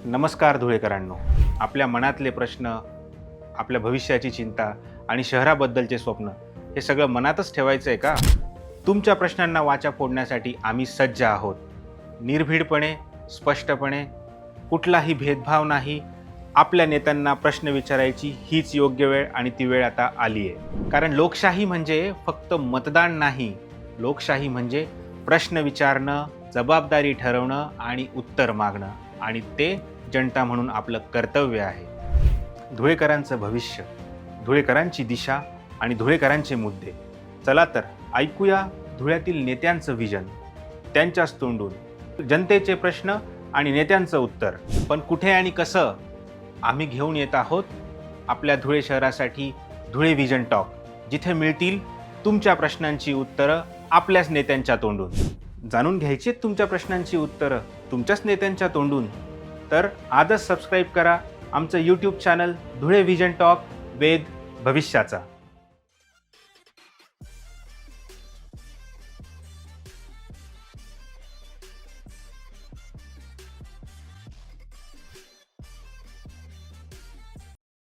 नमस्कार धुळेकरांनो. आपल्या मनातले प्रश्न, आपल्या भविष्याची चिंता आणि शहराबद्दलचे स्वप्न हे सगळं मनातच ठेवायचं आहे का? तुमच्या प्रश्नांना वाचा फोडण्यासाठी आम्ही सज्ज आहोत. निर्भीडपणे, स्पष्टपणे, कुठलाही भेदभाव नाही. आपल्या नेत्यांना प्रश्न विचारायची हीच योग्य वेळ आणि ती वेळ आता आली आहे. कारण लोकशाही म्हणजे फक्त मतदान नाही. लोकशाही म्हणजे प्रश्न विचारणं, जबाबदारी ठरवणं आणि उत्तर मागणं, आणि ते जनता म्हणून आपलं कर्तव्य आहे. धुळेकरांचं भविष्य, धुळेकरांची दिशा आणि धुळेकरांचे मुद्दे. चला तर ऐकूया धुळ्यातील नेत्यांचं विजन, त्यांच्याच तोंडून जनतेचे प्रश्न आणि नेत्यांचं उत्तर. पण कुठे आणि कसं? आम्ही घेऊन येत आहोत आपल्या धुळे शहरासाठी धुळे विजन टॉक, जिथे मिळतील तुमच्या प्रश्नांची उत्तरं आपल्याच नेत्यांच्या तोंडून. जाणून घ्यायची तुमच्या प्रश्नांची उत्तरं तुमच्याच नेत्यांच्या तोंडून? तर आजच सबस्क्राईब करा आमचं YouTube channel Dhule vision talk, वेध भविष्याचा.